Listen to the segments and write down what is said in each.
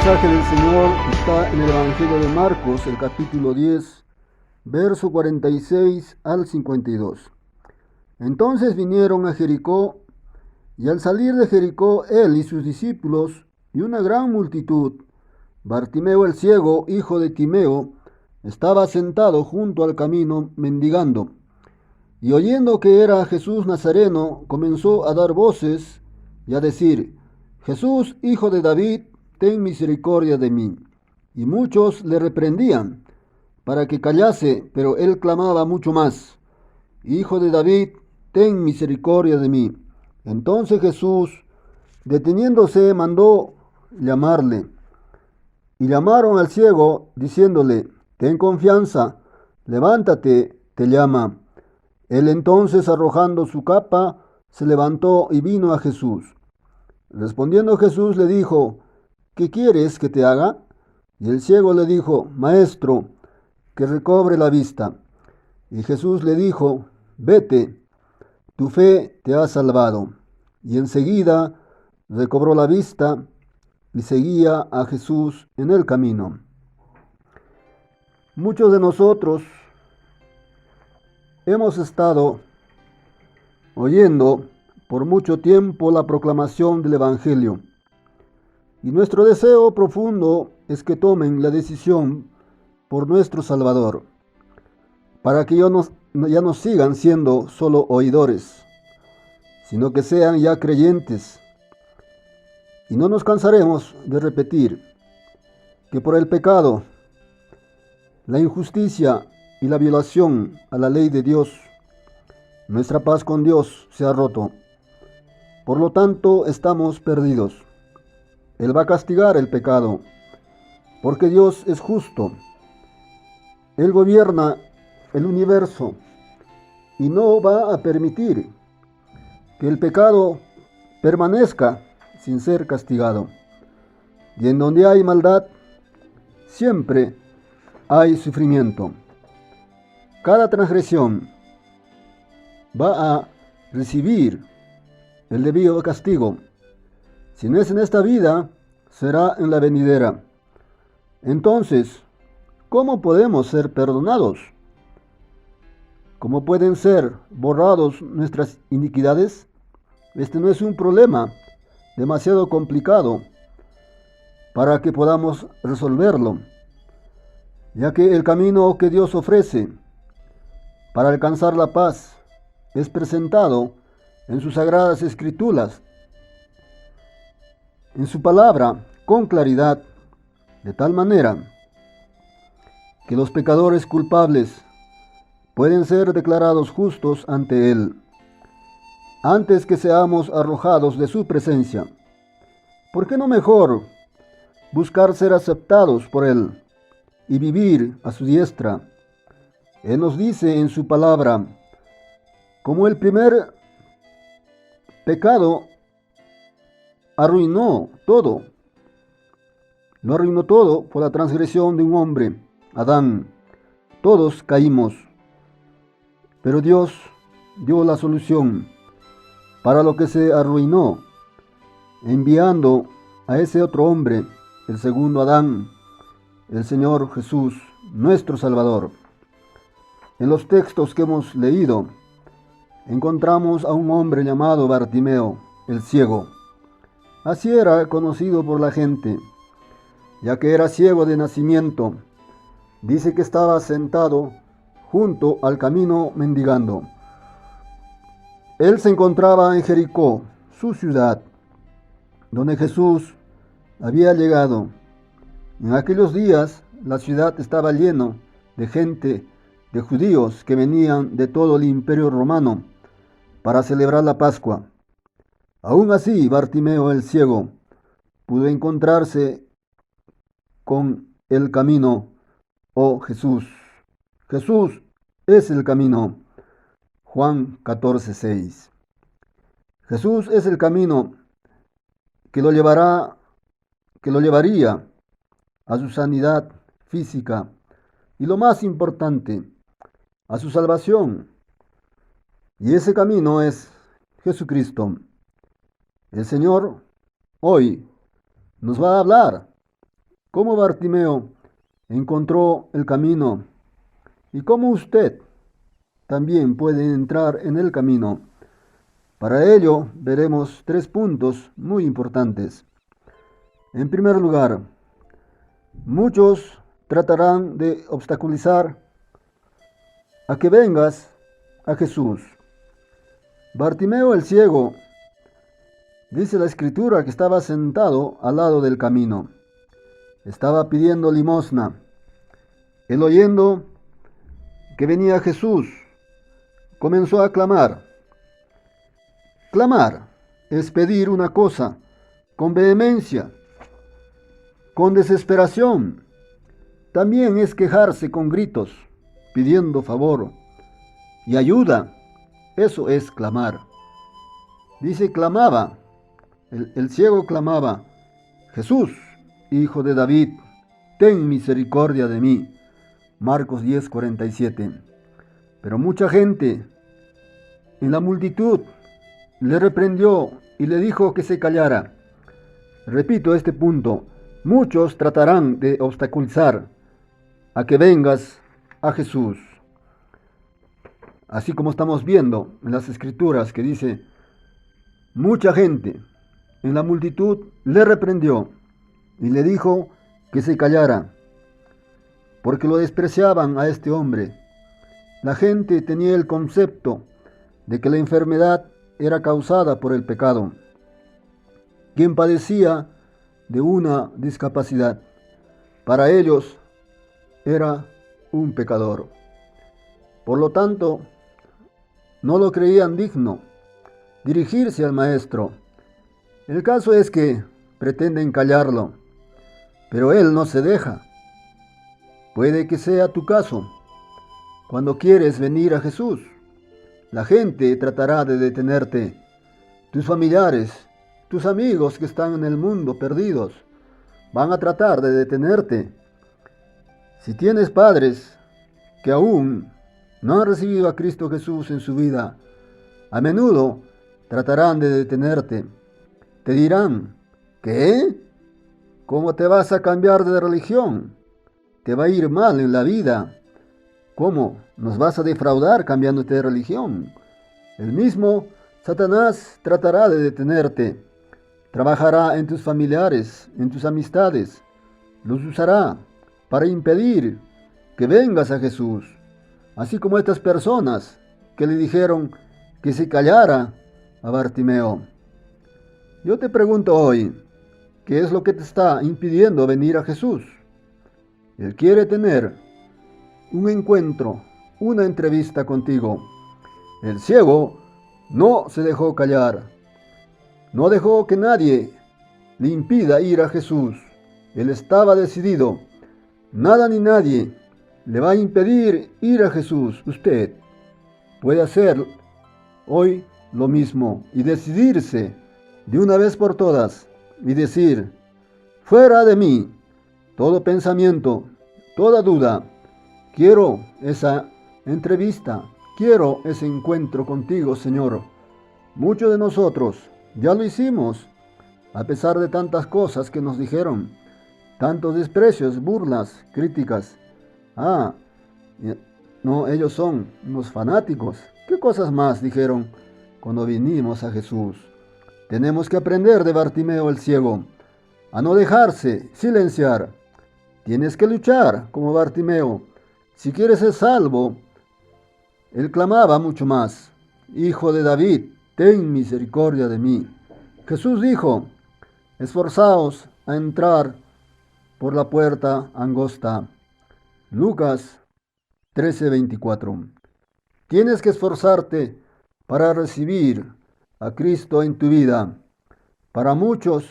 mensaje del Señor está en el Evangelio de Marcos, el capítulo 10, verso 46 al 52. Entonces vinieron a Jericó, y al salir de Jericó, él y sus discípulos, y una gran multitud, Bartimeo el ciego, hijo de Timeo, estaba sentado junto al camino mendigando. Y oyendo que era Jesús Nazareno, comenzó a dar voces y a decir: Jesús, hijo de David, ten misericordia de mí. Y muchos le reprendían para que callase, pero él clamaba mucho más: Hijo de David, ten misericordia de mí. Entonces Jesús, deteniéndose, mandó llamarle. Y llamaron al ciego, diciéndole: Ten confianza, levántate, te llama. Él entonces, arrojando su capa, se levantó y vino a Jesús. Respondiendo Jesús le dijo: ¿Qué quieres que te haga? Y el ciego le dijo: Maestro, que recobre la vista. Y Jesús le dijo: Vete, tu fe te ha salvado. Y enseguida recobró la vista y seguía a Jesús en el camino. Muchos de nosotros hemos estado oyendo por mucho tiempo la proclamación del Evangelio, y nuestro deseo profundo es que tomen la decisión por nuestro Salvador, para que ya no sigan siendo solo oidores, sino que sean ya creyentes. Y no nos cansaremos de repetir que por el pecado, la injusticia y la violación a la ley de Dios, nuestra paz con Dios se ha roto. Por lo tanto, estamos perdidos. Él va a castigar el pecado, porque Dios es justo. Él gobierna el universo y no va a permitir que el pecado permanezca sin ser castigado. Y en donde hay maldad, siempre hay sufrimiento. Cada transgresión va a recibir el debido castigo. Si no es en esta vida, será en la venidera. Entonces, ¿cómo podemos ser perdonados? ¿Cómo pueden ser borrados nuestras iniquidades? Este no es un problema demasiado complicado para que podamos resolverlo, ya que el camino que Dios ofrece para alcanzar la paz es presentado en sus sagradas escrituras, en su palabra, con claridad, de tal manera que los pecadores culpables pueden ser declarados justos ante Él, antes que seamos arrojados de su presencia. ¿Por qué no mejor buscar ser aceptados por Él y vivir a su diestra? Él nos dice en su palabra, como el primer pecado arruinó todo, lo arruinó todo por la transgresión de un hombre, Adán. Todos caímos, pero Dios dio la solución para lo que se arruinó, enviando a ese otro hombre, el segundo Adán, el Señor Jesús, nuestro Salvador. En los textos que hemos leído, encontramos a un hombre llamado Bartimeo, el ciego. Así era conocido por la gente, ya que era ciego de nacimiento. Dice que estaba sentado junto al camino mendigando. Él se encontraba en Jericó, su ciudad, donde Jesús había llegado. En aquellos días la ciudad estaba llena de gente, de judíos que venían de todo el imperio romano para celebrar la Pascua. Aún así, Bartimeo el ciego pudo encontrarse con el camino, oh Jesús. Jesús es el camino. Juan 14:6. Jesús es el camino que lo llevaría a su sanidad física y, lo más importante, a su salvación. Y ese camino es Jesucristo. El Señor hoy nos va a hablar cómo Bartimeo encontró el camino y cómo usted también puede entrar en el camino. Para ello veremos 3 puntos muy importantes. En primer lugar, muchos tratarán de obstaculizar a que vengas a Jesús. Bartimeo el ciego, dice la escritura que estaba sentado al lado del camino. Estaba pidiendo limosna. Él, oyendo que venía Jesús, comenzó a clamar. Clamar es pedir una cosa con vehemencia, con desesperación. También es quejarse con gritos, pidiendo favor y ayuda. Eso es clamar. Dice, clamaba, el ciego clamaba: Jesús, Hijo de David, ten misericordia de mí. Marcos 10:47. Pero mucha gente en la multitud le reprendió y le dijo que se callara. Repito este punto: muchos tratarán de obstaculizar a que vengas a Jesús. Así como estamos viendo en las escrituras que dice, mucha gente en la multitud le reprendió y le dijo que se callara, porque lo despreciaban a este hombre. La gente tenía el concepto de que la enfermedad era causada por el pecado, quien padecía de una discapacidad. Para ellos era un pecador. Por lo tanto, no lo creían digno dirigirse al maestro. El caso es que pretenden callarlo, pero él no se deja. Puede que sea tu caso. Cuando quieres venir a Jesús, la gente tratará de detenerte. Tus familiares, tus amigos que están en el mundo perdidos, van a tratar de detenerte. Si tienes padres que aún no han recibido a Cristo Jesús en su vida, a menudo tratarán de detenerte. Te dirán: ¿qué? ¿Cómo te vas a cambiar de religión? Te va a ir mal en la vida. ¿Cómo nos vas a defraudar cambiándote de religión? El mismo Satanás tratará de detenerte. Trabajará en tus familiares, en tus amistades. Los usará para impedir que vengas a Jesús. Así como estas personas que le dijeron que se callara a Bartimeo. Yo te pregunto hoy, ¿qué es lo que te está impidiendo venir a Jesús? Él quiere tener un encuentro, una entrevista contigo. El ciego no se dejó callar. No dejó que nadie le impida ir a Jesús. Él estaba decidido. Nada ni nadie le va a impedir ir a Jesús. Usted puede hacer hoy lo mismo y decidirse de una vez por todas y decir: fuera de mí todo pensamiento, toda duda. Quiero esa entrevista, quiero ese encuentro contigo, Señor. Muchos de nosotros ya lo hicimos, a pesar de tantas cosas que nos dijeron, tantos desprecios, burlas, críticas. No, ellos son unos fanáticos. ¿Qué cosas más dijeron cuando vinimos a Jesús? Tenemos que aprender de Bartimeo el ciego, a no dejarse silenciar. Tienes que luchar como Bartimeo. Si quieres ser salvo, él clamaba mucho más: Hijo de David, ten misericordia de mí. Jesús dijo: esforzaos a entrar por la puerta angosta. Lucas 13:24. Tienes que esforzarte para recibir a Cristo en tu vida. Para muchos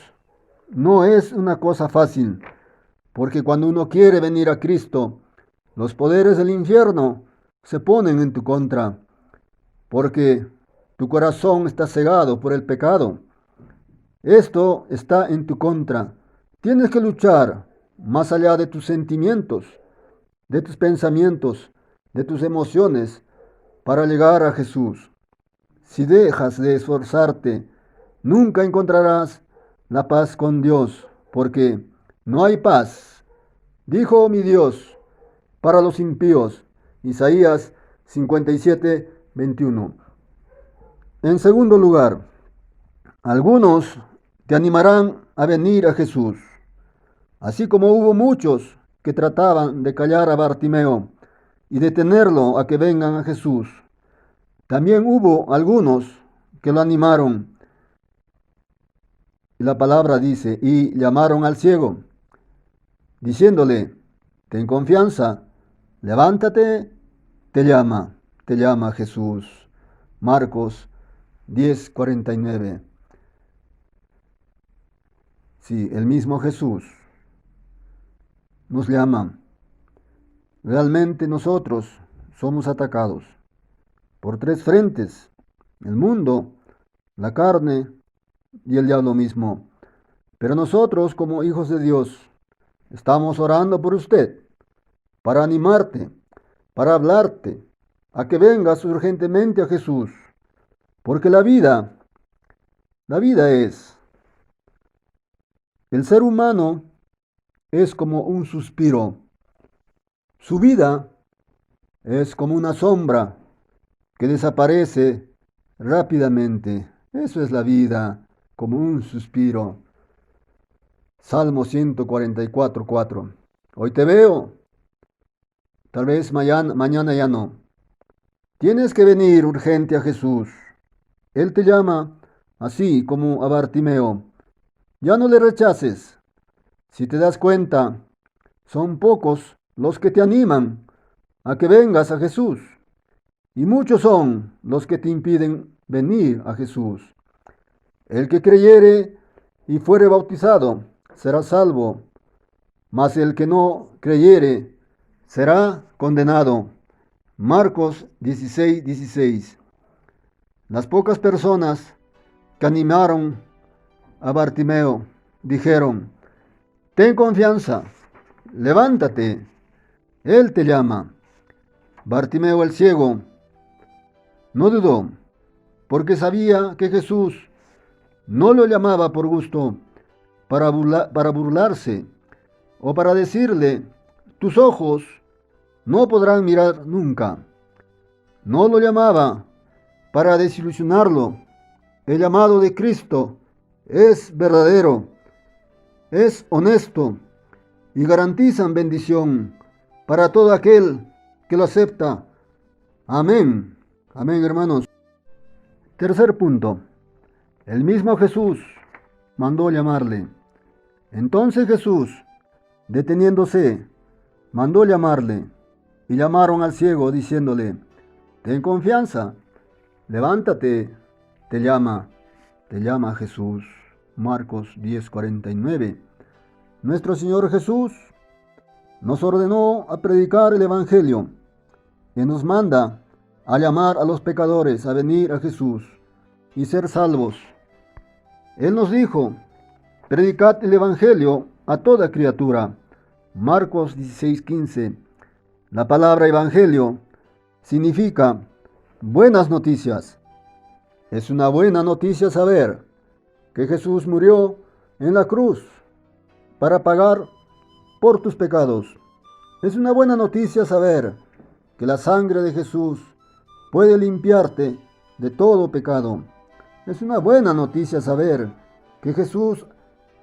no es una cosa fácil, porque cuando uno quiere venir a Cristo, los poderes del infierno se ponen en tu contra, porque tu corazón está cegado por el pecado. Esto está en tu contra. Tienes que luchar más allá de tus sentimientos, de tus pensamientos, de tus emociones, para llegar a Jesús. Si dejas de esforzarte, nunca encontrarás la paz con Dios, porque no hay paz Dijo mi Dios para los impíos. Isaías 57:21. En segundo lugar, algunos te animarán a venir a Jesús, así como hubo muchos que trataban de callar a Bartimeo y detenerlo a que vengan a Jesús. También hubo algunos que lo animaron. La palabra dice, y llamaron al ciego, diciéndole, ten confianza, levántate, te llama Jesús. Marcos 10:49. Sí, el mismo Jesús nos llama. Realmente nosotros somos atacados por tres frentes: el mundo, la carne y el diablo mismo. Pero nosotros, como hijos de Dios, estamos orando por usted, para animarte, para hablarte, a que vengas urgentemente a Jesús. Porque la vida es, el ser humano es como un suspiro. Su vida es como una sombra que desaparece rápidamente. Eso es la vida, como un suspiro. Salmo 144:4. Hoy te veo, tal vez mañana ya no. Tienes que venir urgente a Jesús. Él te llama así como a Bartimeo. Ya no le rechaces. Si te das cuenta, son pocos los que te animan a que vengas a Jesús, y muchos son los que te impiden venir a Jesús. El que creyere y fuere bautizado será salvo, mas el que no creyere será condenado. Marcos 16:16. Las pocas personas que animaron a Bartimeo dijeron, ten confianza, levántate, él te llama. Bartimeo el ciego no dudó, porque sabía que Jesús no lo llamaba por gusto, para burlarse o para decirle, tus ojos no podrán mirar nunca. No lo llamaba para desilusionarlo. El llamado de Cristo es verdadero, es honesto y garantizan bendición para todo aquel que lo acepta. Amén. Amén, hermanos. Tercer punto. El mismo Jesús mandó llamarle. Entonces Jesús, deteniéndose, mandó llamarle, y llamaron al ciego diciéndole, ten confianza, levántate, te llama Jesús. Marcos 10:49. Nuestro Señor Jesús nos ordenó a predicar el Evangelio y nos manda a llamar a los pecadores a venir a Jesús y ser salvos. Él nos dijo, predicad el Evangelio a toda criatura. Marcos 16:15. La palabra Evangelio significa buenas noticias. Es una buena noticia saber que Jesús murió en la cruz para pagar por tus pecados. Es una buena noticia saber que la sangre de Jesús puede limpiarte de todo pecado. Es una buena noticia saber que Jesús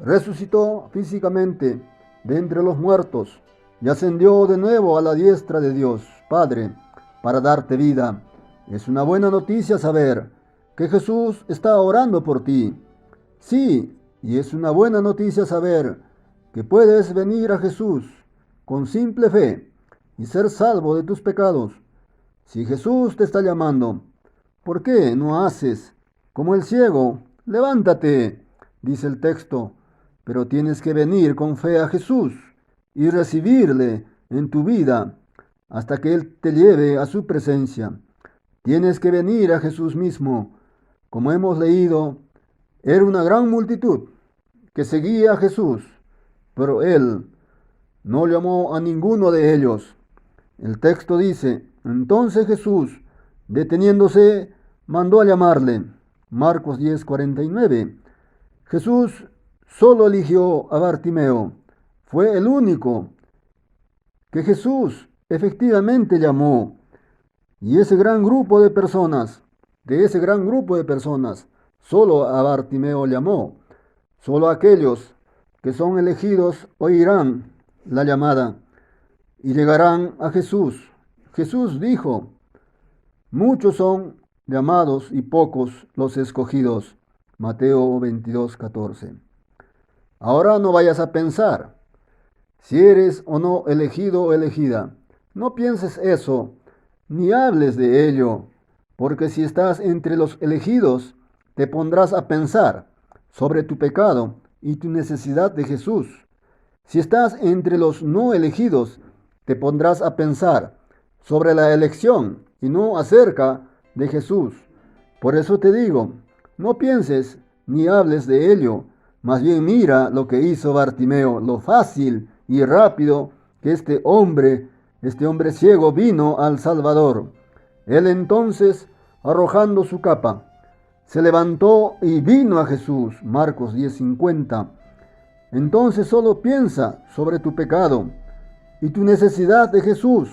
resucitó físicamente de entre los muertos y ascendió de nuevo a la diestra de Dios, Padre, para darte vida. Es una buena noticia saber que Jesús está orando por ti. Sí, y es una buena noticia saber que puedes venir a Jesús con simple fe y ser salvo de tus pecados. Si Jesús te está llamando, ¿por qué no haces como el ciego? Levántate, dice el texto, pero tienes que venir con fe a Jesús y recibirle en tu vida hasta que Él te lleve a su presencia. Tienes que venir a Jesús mismo. Como hemos leído, era una gran multitud que seguía a Jesús, pero Él no llamó a ninguno de ellos. El texto dice, entonces Jesús, deteniéndose, mandó a llamarle. Marcos 10:49. Jesús solo eligió a Bartimeo. Fue el único que Jesús efectivamente llamó. Y ese gran grupo de personas, de ese gran grupo de personas, solo a Bartimeo llamó. Solo aquellos que son elegidos oirán la llamada y llegarán a Jesús. Jesús dijo, muchos son llamados y pocos los escogidos. Mateo 22:14. Ahora no vayas a pensar si eres o no elegido o elegida. No pienses eso, ni hables de ello, porque si estás entre los elegidos, te pondrás a pensar sobre tu pecado y tu necesidad de Jesús. Si estás entre los no elegidos, te pondrás a pensar sobre la elección y no acerca de Jesús. Por eso te digo, no pienses ni hables de ello, más bien mira lo que hizo Bartimeo, lo fácil y rápido que este hombre ciego vino al Salvador. Él entonces, arrojando su capa, se levantó y vino a Jesús. Marcos 10:50. Entonces solo piensa sobre tu pecado y tu necesidad de Jesús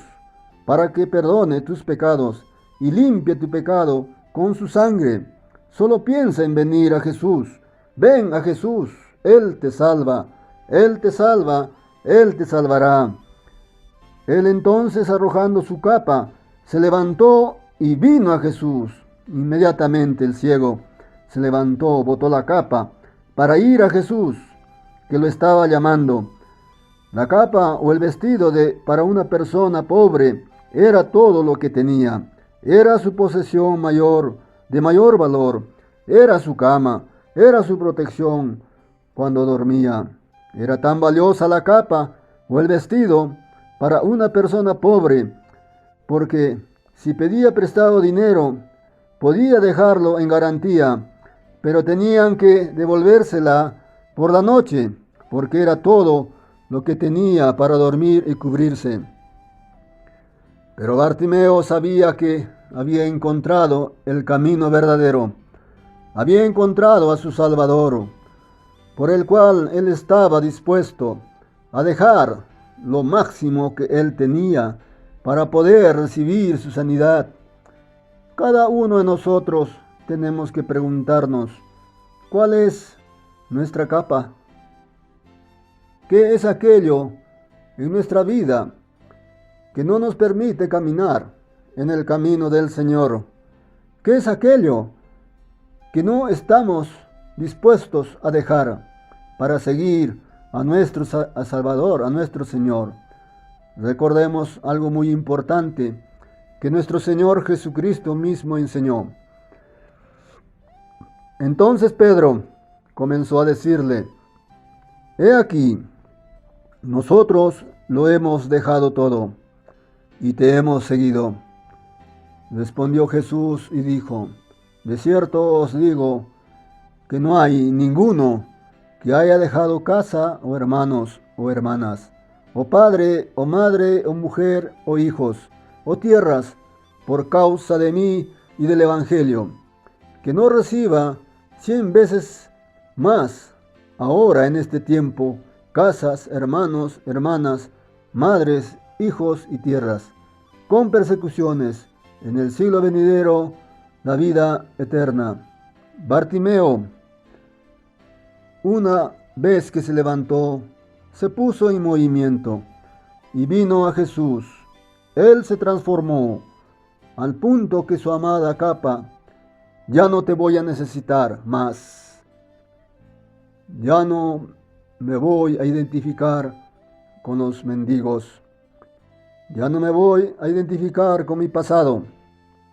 para que perdone tus pecados y limpie tu pecado con su sangre. Solo piensa en venir a Jesús. Ven a Jesús, Él te salva, Él te salva, Él te salvará. Él entonces, arrojando su capa, se levantó y vino a Jesús. Inmediatamente el ciego se levantó, botó la capa para ir a Jesús, que lo estaba llamando. La capa o el vestido para una persona pobre era todo lo que tenía. Era su posesión mayor, de mayor valor. Era su cama, era su protección cuando dormía. Era tan valiosa la capa o el vestido para una persona pobre, porque si pedía prestado dinero, podía dejarlo en garantía, pero tenían que devolvérsela por la noche, porque era todo lo que tenía para dormir y cubrirse. Pero Bartimeo sabía que había encontrado el camino verdadero, había encontrado a su Salvador, por el cual él estaba dispuesto a dejar lo máximo que él tenía para poder recibir su sanidad. Cada uno de nosotros tenemos que preguntarnos, ¿cuál es nuestra capa? ¿Qué es aquello en nuestra vida que no nos permite caminar en el camino del Señor? ¿Qué es aquello que no estamos dispuestos a dejar para seguir a nuestro Salvador, a nuestro Señor? Recordemos algo muy importante que nuestro Señor Jesucristo mismo enseñó. Entonces Pedro comenzó a decirle, he aquí, nosotros lo hemos dejado todo y te hemos seguido. Respondió Jesús y dijo, de cierto os digo que no hay ninguno que haya dejado casa o hermanos o hermanas, o padre o madre o mujer o hijos o tierras por causa de mí y del Evangelio, que no reciba 100 veces más ahora en este tiempo casas, hermanos, hermanas, madres, hijos y tierras, con persecuciones en el siglo venidero, la vida eterna. Bartimeo, una vez que se levantó, se puso en movimiento y vino a Jesús. Él se transformó al punto que su amada capa, ya no te voy a necesitar más. Ya no me voy a identificar con los mendigos. Ya no me voy a identificar con mi pasado,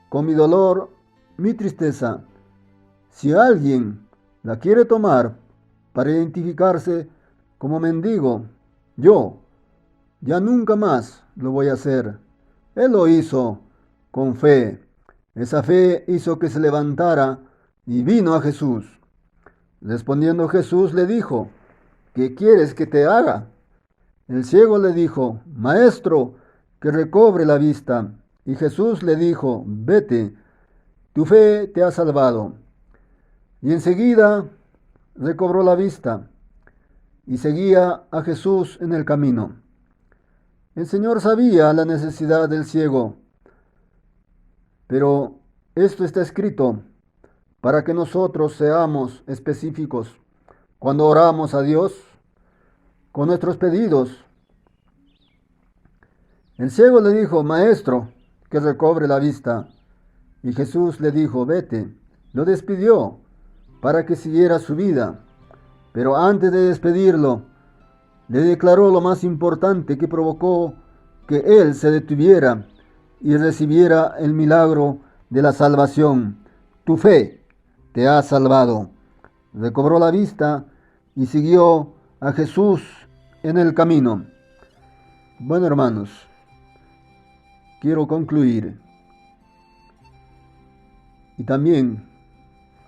con mi dolor, mi tristeza. Si alguien la quiere tomar para identificarse como mendigo, yo ya nunca más lo voy a hacer. Él lo hizo con fe. Esa fe hizo que se levantara y vino a Jesús. Respondiendo Jesús le dijo, ¿qué quieres que te haga? El ciego le dijo, Maestro, que recobre la vista. Y Jesús le dijo, vete, tu fe te ha salvado. Y enseguida recobró la vista y seguía a Jesús en el camino. El Señor sabía la necesidad del ciego, pero esto está escrito para que nosotros seamos específicos cuando oramos a Dios con nuestros pedidos. El ciego le dijo, Maestro, que recobre la vista. Y Jesús le dijo, vete. Lo despidió para que siguiera su vida. Pero antes de despedirlo, le declaró lo más importante que provocó que él se detuviera y recibiera el milagro de la salvación. Tu fe te ha salvado. Recobró la vista y siguió a Jesús en el camino. Bueno, hermanos, quiero concluir y también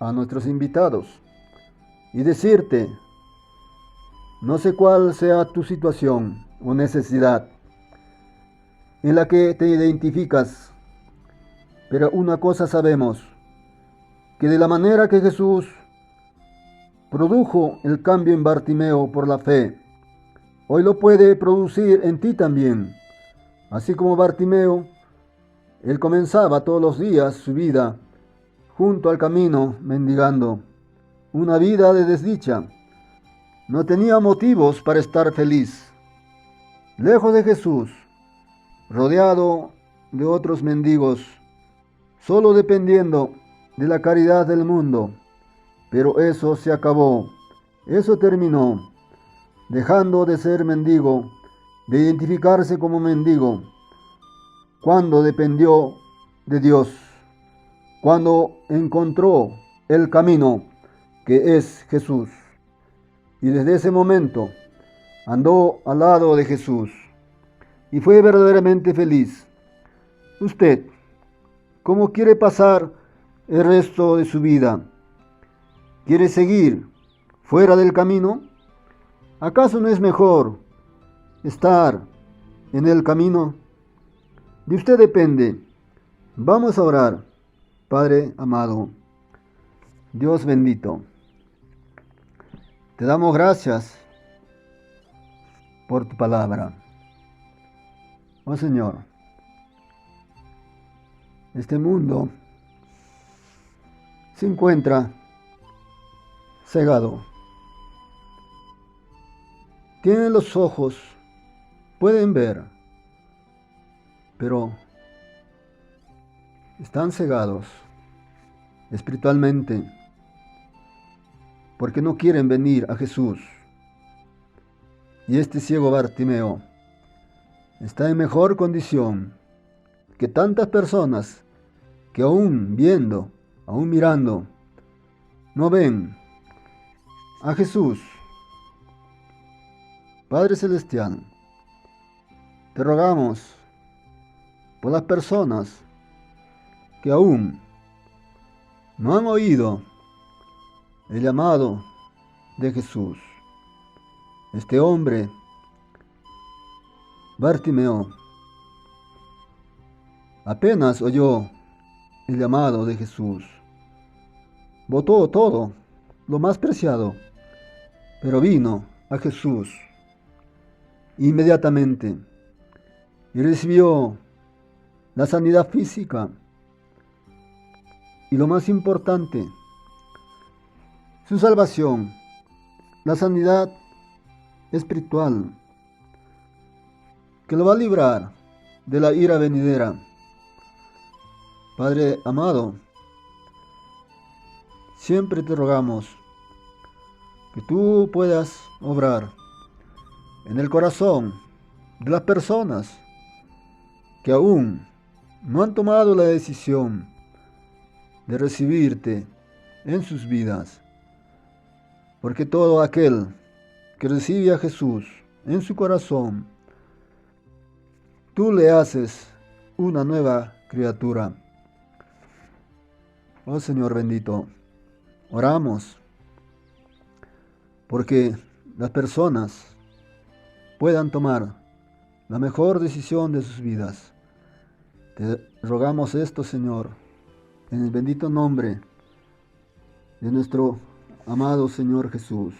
a nuestros invitados y decirte, no sé cuál sea tu situación o necesidad en la que te identificas, pero una cosa sabemos, que de la manera que Jesús produjo el cambio en Bartimeo por la fe, hoy lo puede producir en ti también. Así como Bartimeo, él comenzaba todos los días su vida junto al camino mendigando, una vida de desdicha. No tenía motivos para estar feliz. Lejos de Jesús, rodeado de otros mendigos, solo dependiendo de la caridad del mundo. Pero eso se acabó, eso terminó, dejando de ser mendigo, de identificarse como mendigo, cuando dependió de Dios, cuando encontró el camino que es Jesús. Y desde ese momento andó al lado de Jesús y fue verdaderamente feliz. Usted, ¿cómo quiere pasar el resto de su vida? ¿Quiere seguir fuera del camino? ¿Acaso no es mejor estar en el camino? De usted depende. Vamos a orar. Padre amado, Dios bendito, te damos gracias por tu palabra. Oh Señor, este mundo se encuentra cegado. Tienen los ojos, pueden ver, pero están cegados espiritualmente porque no quieren venir a Jesús. Y este ciego Bartimeo está en mejor condición que tantas personas que aún viendo, aún mirando, no ven a Jesús. Padre Celestial, te rogamos por las personas que aún no han oído el llamado de Jesús. Este hombre, Bartimeo, apenas oyó el llamado de Jesús. Botó todo, lo más preciado, pero vino a Jesús inmediatamente y recibió la sanidad física y lo más importante, su salvación, la sanidad espiritual, que lo va a librar de la ira venidera. Padre amado, siempre te rogamos que tú puedas obrar en el corazón de las personas que aún no han tomado la decisión de recibirte en sus vidas. Porque todo aquel que recibe a Jesús en su corazón, tú le haces una nueva criatura. Oh Señor bendito, oramos porque las personas puedan tomar la mejor decisión de sus vidas. Te rogamos esto, Señor, en el bendito nombre de nuestro amado Señor Jesús.